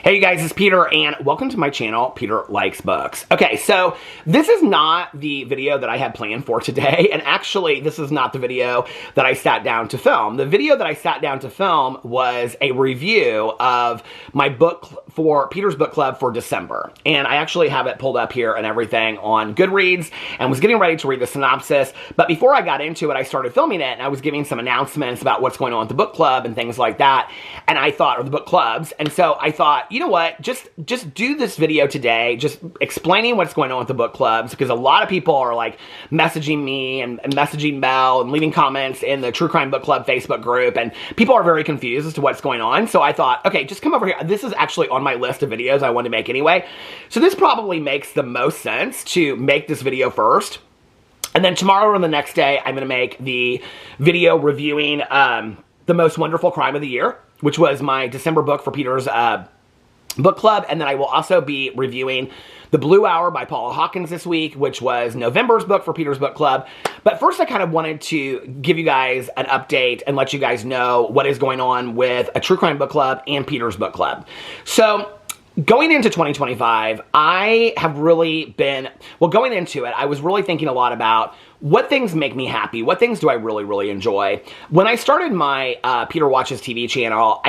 Hey you guys, it's Peter and welcome to my channel, Peter Likes Books. Okay, so this is not the video that I had planned for today, and actually this is not the video that I sat down to film. The video that I sat down to film was a review of my book for Peter's Book Club for December. And I actually have it pulled up here and everything on Goodreads and was getting ready to read the synopsis. But before I got into it, I started filming it and I was giving some announcements about what's going on at the book club and things like that. And I thought, or the book clubs, and so I thought, you know what, just do this video today, just explaining what's going on with the book clubs, because a lot of people are like messaging me and messaging Mel and leaving comments in the True Crime Book Club Facebook group, and people are very confused as to what's going on. So I thought, okay, just come over here. This is actually on my list of videos I want to make anyway. So this probably makes the most sense to make this video first. And then tomorrow or the next day, I'm going to make the video reviewing The Most Wonderful Crime of the Year, which was my December book for Peter's book club. And then I will also be reviewing The Blue Hour by Paula Hawkins this week, which was November's book for Peter's book club. But first I kind of wanted to give you guys an update and let you guys know what is going on with a True Crime Book Club and Peter's book club. So going into 2025, I have really been, well, going into it, I was really thinking a lot about what things make me happy, what things do I really, really enjoy. When I started my Peter Watches TV channel,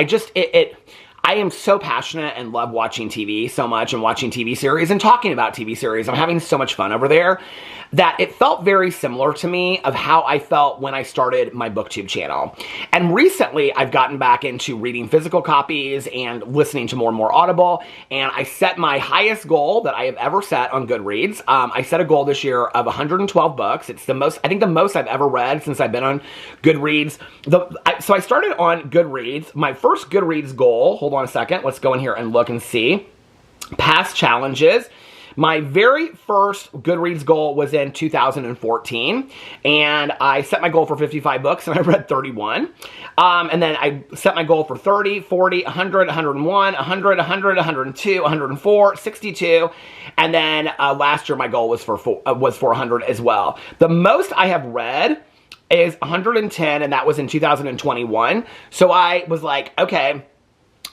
I am so passionate and love watching TV so much and watching TV series and talking about TV series. I'm having so much fun over there that it felt very similar to me of how I felt when I started my booktube channel. And recently I've gotten back into reading physical copies and listening to more and more Audible, and I set my highest goal that I have ever set on Goodreads. I set a goal this year of 112 books. It's the most, I think the most I've ever read since I've been on Goodreads. So I started on Goodreads. My first Goodreads goal, hold on a second, let's go in here and look and see. Past challenges. My very first Goodreads goal was in 2014, and I set my goal for 55 books, and I read 31. And then I set my goal for 30, 40, 100, 101, 100, 100, 102, 104, 62, and then last year my goal was for 100 as well. The most I have read is 110, and that was in 2021. So I was like, okay,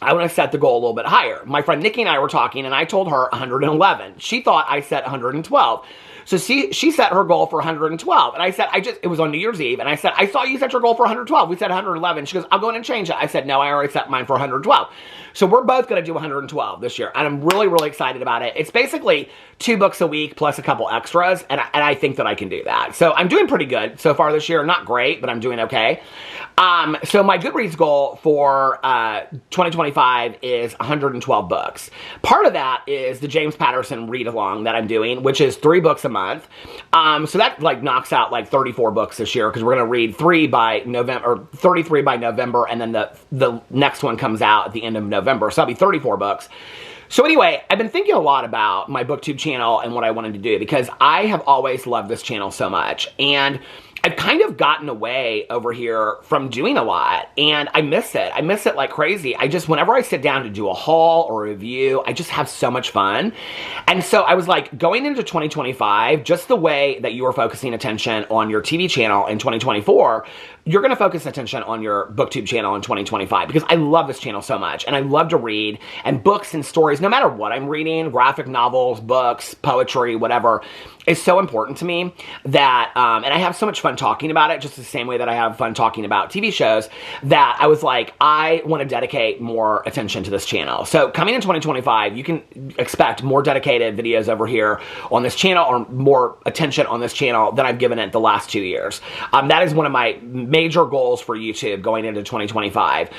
I want to set the goal a little bit higher. My friend Nikki and I were talking, and I told her 111. She thought I set 112. So she set her goal for 112. And I said, it was on New Year's Eve, and I said, I saw you set your goal for 112. We said 111. She goes, I'll go in and change it. I said, no, I already set mine for 112. So we're both going to do 112 this year, and I'm really, really excited about it. It's basically 2 books a week plus a couple extras, and I think that I can do that. So I'm doing pretty good so far this year. Not great, but I'm doing okay. So my Goodreads goal for 2025 is 112 books. Part of that is the James Patterson read-along that I'm doing, which is 3 books a month. So that like knocks out like 34 books this year, because we're going to read 3 by November, or 33 by November, and then the next one comes out at the end of November. So that'll be 34 books. So anyway, I've been thinking a lot about my booktube channel and what I wanted to do, because I have always loved this channel so much, and I've kind of gotten away over here from doing a lot, and I miss it. I miss it like crazy. Whenever I sit down to do a haul or a review, I just have so much fun. And so I was like, going into 2025, just the way that you are focusing attention on your TV channel in 2024, you're going to focus attention on your booktube channel in 2025, because I love this channel so much, and I love to read, and books and stories, no matter what I'm reading, graphic novels, books, poetry, whatever, is so important to me that, and I have so much fun talking about it, just the same way that I have fun talking about TV shows, that I was like, I want to dedicate more attention to this channel. So coming in 2025, you can expect more dedicated videos over here on this channel, or more attention on this channel than I've given it the last 2 years. That is one of my major goals for YouTube going into 2025.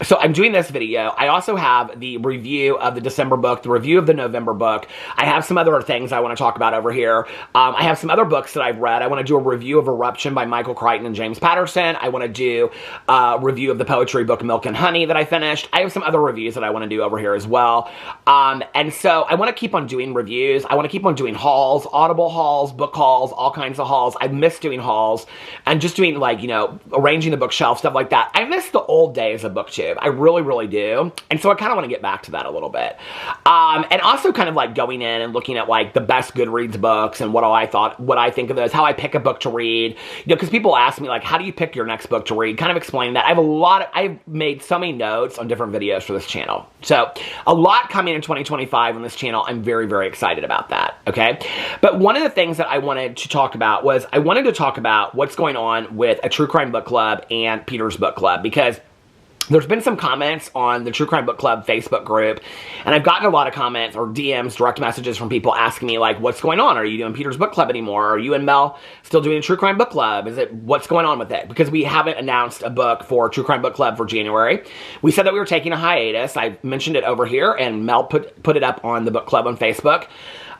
So I'm doing this video. I also have the review of the December book, the review of the November book. I have some other things I want to talk about over here. I have some other books that I've read. I want to do a review of Eruption by Michael Crichton and James Patterson. I want to do a review of the poetry book Milk and Honey that I finished. I have some other reviews that I want to do over here as well. And so I want to keep on doing reviews. I want to keep on doing hauls, Audible hauls, book hauls, all kinds of hauls. I miss doing hauls and just doing, like, you know, arranging the bookshelf, stuff like that. I miss the old days of booktube. I really, really do. And so I kind of want to get back to that a little bit. And also kind of like going in and looking at like the best Goodreads books and what I think of those, how I pick a book to read, you know, because people ask me, like, how do you pick your next book to read? Kind of explaining that. I've made so many notes on different videos for this channel. So a lot coming in 2025 on this channel. I'm very, very excited about that, okay? But one of the things that I wanted to talk about was I wanted to talk about what's going on with a true crime book club and Peter's book club, because there's been some comments on the True Crime Book Club Facebook group, and I've gotten a lot of comments or DMs, direct messages from people asking me, like, what's going on? Are you doing Peter's book club anymore? Are you and Mel still doing True Crime Book Club? What's going on with it? Because we haven't announced a book for True Crime Book Club for January. We said that we were taking a hiatus. I mentioned it over here, and Mel put it up on the book club on Facebook.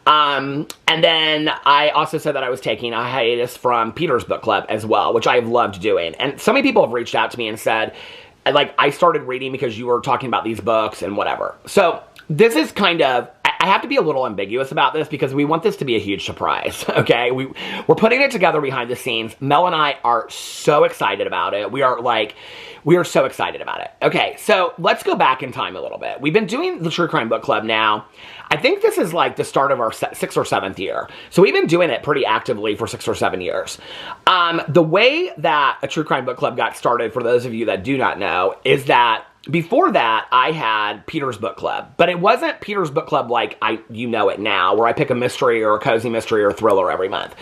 And then I also said that I was taking a hiatus from Peter's book club as well, which I've loved doing. And so many people have reached out to me and said, like, I started reading because you were talking about these books and whatever. So this is kind of, I have to be a little ambiguous about this because we want this to be a huge surprise, okay? We're putting it together behind the scenes. Mel and I are so excited about it. We are so excited about it. Okay, so let's go back in time a little bit. We've been doing the True Crime Book Club now. I think this is like the start of our 6th or 7th year. So we've been doing it pretty actively for 6 or 7 years. The way that a True Crime Book Club got started, for those of you that do not know, is that before that, I had Peter's book club, but it wasn't Peter's book club like you know it now, where I pick a mystery or a cozy mystery or a thriller every month.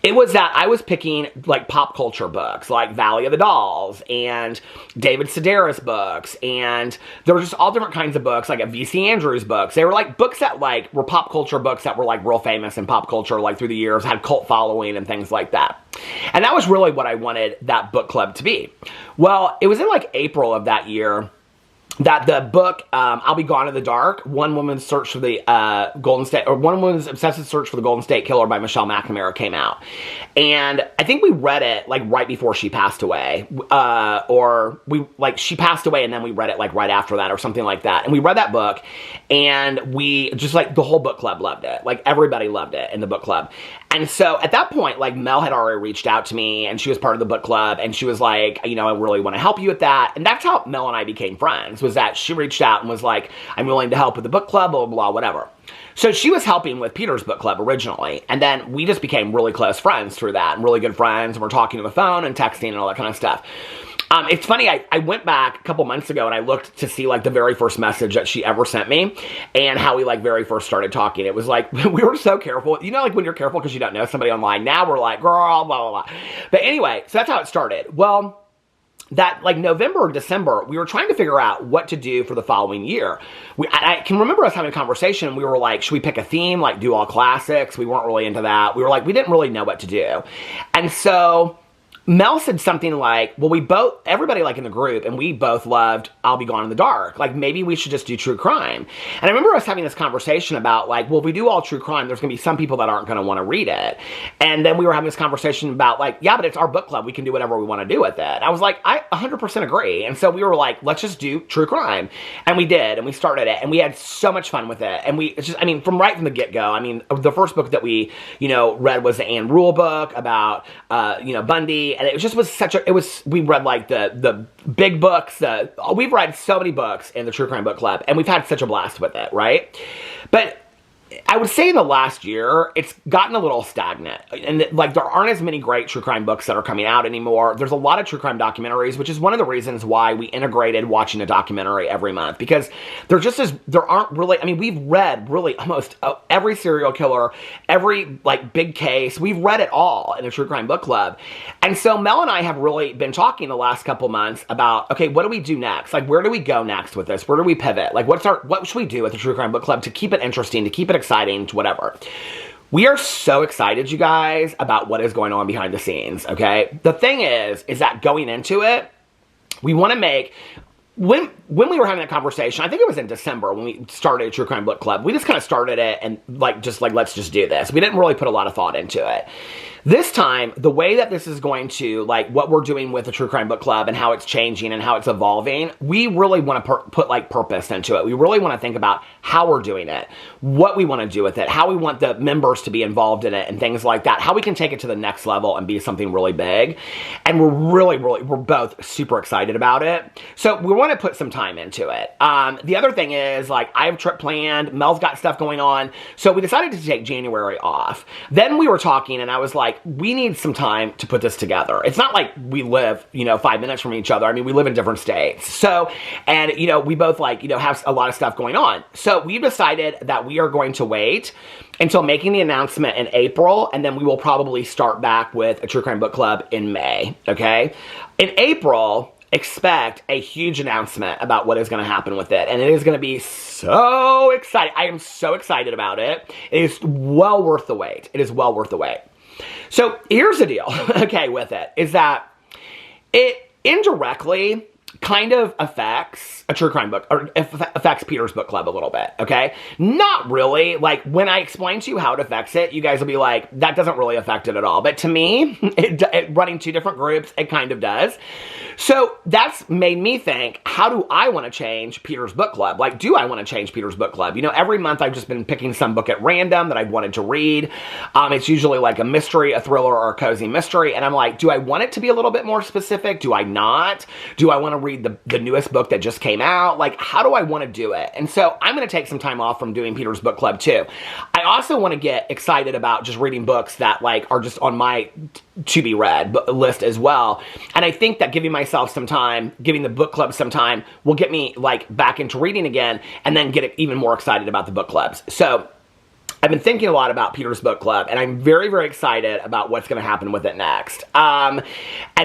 It was that I was picking like pop culture books, like Valley of the Dolls and David Sedaris books, and there were just all different kinds of books, like V.C. Andrews books. They were like books that like were pop culture books that were like real famous in pop culture, like through the years, had cult following and things like that. And that was really what I wanted that book club to be. Well, it was in like April of that year that the book, I'll Be Gone in the Dark, One Woman's Search for the One Woman's Obsessive Search for the Golden State Killer by Michelle McNamara came out. And I think we read it like right before she passed away, she passed away and then we read it like right after that or something like that. And we read that book and we just like the whole book club loved it. Like everybody loved it in the book club. And so at that point, like Mel had already reached out to me and she was part of the book club and she was like, you know, I really want to help you with that. And that's how Mel and I became friends, was that she reached out and was like, I'm willing to help with the book club, blah, blah, blah, whatever. So she was helping with Peter's book club originally. And then we just became really close friends through that and really good friends. And we're talking on the phone and texting and all that kind of stuff. It's funny, I went back a couple months ago and I looked to see like the very first message that she ever sent me and how we like very first started talking. It was like, we were so careful. You know, like when you're careful because you don't know somebody online. Now we're like, girl, blah, blah, blah. But anyway, so that's how it started. Well, that like November or December, we were trying to figure out what to do for the following year. I can remember us having a conversation and we were like, should we pick a theme, like do all classics? We weren't really into that. We were like, we didn't really know what to do. And so Mel said something like, well, everybody like in the group, and we both loved I'll Be Gone in the Dark. Like, maybe we should just do true crime. And I remember us having this conversation about, like, well, if we do all true crime, there's going to be some people that aren't going to want to read it. And then we were having this conversation about, like, yeah, but it's our book club. We can do whatever we want to do with it. I was like, I 100% agree. And so we were like, let's just do true crime. And we did, and we started it, and we had so much fun with it. And it's just, I mean, from the get-go, I mean, the first book that we, you know, read was the Anne Rule book about, you know, Bundy. And it just was we read like the big books. We've read so many books in the True Crime Book Club, and we've had such a blast with it, right? But I would say in the last year, it's gotten a little stagnant. And like there aren't as many great true crime books that are coming out anymore. There's a lot of true crime documentaries, which is one of the reasons why we integrated watching a documentary every month. Because there aren't really, I mean, we've read really almost every serial killer, every like big case. We've read it all in a True Crime Book Club. And so Mel and I have really been talking the last couple months about, okay, what do we do next? Like, where do we go next with this? Where do we pivot? Like, what should we do with the True Crime Book Club to keep it interesting, to keep it exciting, to whatever. We are so excited, you guys, about what is going on behind the scenes, okay? The thing is that going into it, we want to make, when we were having that conversation, I think it was in December when we started True Crime Book Club, we just kind of started it and let's just do this. We didn't really put a lot of thought into it. This time, the way that this is going to, like, what we're doing with the True Crime Book Club and how it's changing and how it's evolving, we really want to put, like, purpose into it. We really want to think about how we're doing it, what we want to do with it, how we want the members to be involved in it and things like that, how we can take it to the next level and be something really big. And we're both super excited about it. So we want want to put some time into it. The other thing is, like, I have a trip planned. Mel's got stuff going on. So we decided to take January off. Then we were talking, and I was like, we need some time to put this together. It's not like we live, 5 minutes from each other. I mean, we live in different states. So, and, we both, like, have a lot of stuff going on. So we've decided that we are going to wait until making the announcement in April, and then we will probably start back with a True Crime Book Club in May, okay? In April, expect a huge announcement about what is going to happen with it, and it is going to be so exciting. I am so excited about it. It is well worth the wait. It is well worth the wait. So here's the deal, okay, with it, is that it indirectly kind of affects a true crime book, or affects Peter's book club a little bit, okay? Not really. Like, when I explain to you how it affects it, you guys will be like, that doesn't really affect it at all. But to me, running two different groups, it kind of does. So that's made me think, how do I want to change Peter's book club? Like, do I want to change Peter's book club? Every month I've just been picking some book at random that I've wanted to read. It's usually like a mystery, a thriller, or a cozy mystery. And I'm like, do I want it to be a little bit more specific? Do I not? Do I want to read the newest book that just came out? Like, how do I want to do it? And so I'm going to take some time off from doing Peter's book club too. I also want to get excited about just reading books that, like, are just on my to be read list as well. And I think that giving myself some time, giving the book club some time, will get me, like, back into reading again, and then get even more excited about the book clubs. So I've been thinking a lot about Peter's book club, and I'm very, very excited about what's going to happen with it next. And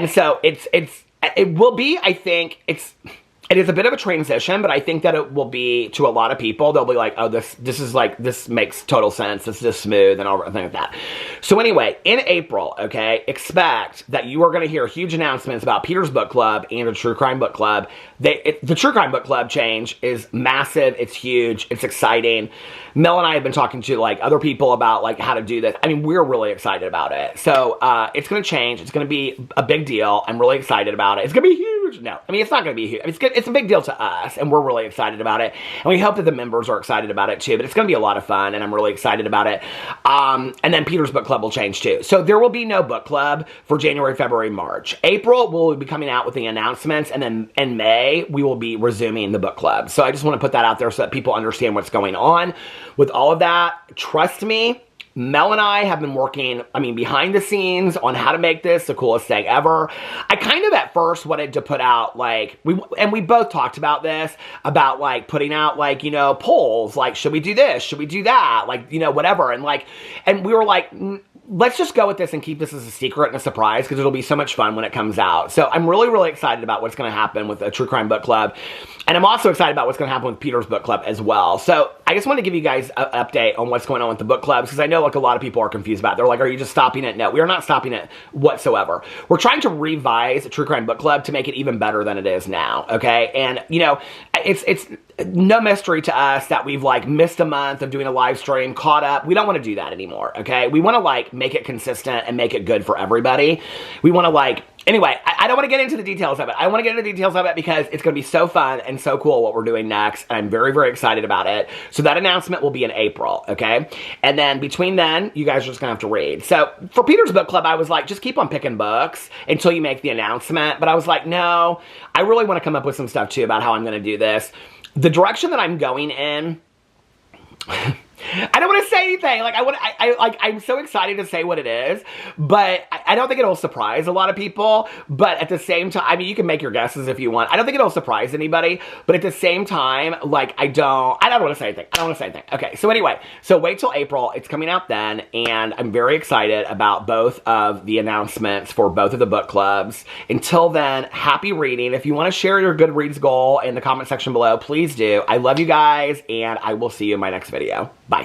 so it will be, I think, it is a bit of a transition, but I think that it will be, to a lot of people, they'll be like, oh, this is like, this makes total sense. This is smooth and everything like that. So anyway, in April, okay, expect that you are going to hear huge announcements about Peter's book club and the True Crime Book Club. The True Crime Book Club change is massive. It's huge. It's exciting. Mel and I have been talking to, like, other people about, like, how to do this. I mean, we're really excited about it. So it's going to change. It's going to be a big deal. I'm really excited about it. It's going to be huge. No, I mean, it's not going to be huge. It's a big deal to us, and we're really excited about it. And we hope that the members are excited about it too, but it's going to be a lot of fun, and I'm really excited about it. And then Peter's book club will change too. So there will be no book club for January, February, March. April, we'll be coming out with the announcements, and then in May, we will be resuming the book club. So I just want to put that out there so that people understand what's going on with all of that. Trust me, Mel and I have been working, behind the scenes on how to make this the coolest thing ever. I kind of at first wanted to put out, like, we both talked about this, about, like, putting out, like, polls, like, should we do this? Should we do that? Like, whatever. And we were like, let's just go with this and keep this as a secret and a surprise, because it'll be so much fun when it comes out. So I'm really, really excited about what's going to happen with the True Crime Book Club. And I'm also excited about what's going to happen with Peter's book club as well. So I just want to give you guys an update on what's going on with the book clubs, because I know, like, a lot of people are confused about it. They're like, are you just stopping it? No, we are not stopping it whatsoever. We're trying to revise True Crime Book Club to make it even better than it is now, okay? And, it's no mystery to us that we've, like, missed a month of doing a live stream, caught up. We don't want to do that anymore, okay? We want to, like, make it consistent and make it good for everybody. We want to, like, anyway, I don't want to get into the details of it. I want to get into the details of it because it's going to be so fun and so cool what we're doing next. And I'm very, very excited about it. So that announcement will be in April, okay? And then between then, you guys are just going to have to read. So for Peter's book club, I was like, just keep on picking books until you make the announcement. But I was like, no, I really want to come up with some stuff too about how I'm going to do this. The direction that I'm going in, I don't want to say anything. Like, I'm so excited to say what it is, but I don't think it'll surprise a lot of people. But at the same time, you can make your guesses if you want. I don't think it'll surprise anybody, but at the same time, like, I don't want to say anything. I don't want to say anything. Okay, so anyway, so wait till April. It's coming out then, and I'm very excited about both of the announcements for both of the book clubs. Until then, happy reading. If you want to share your Goodreads goal in the comment section below, please do. I love you guys, and I will see you in my next video. Bye.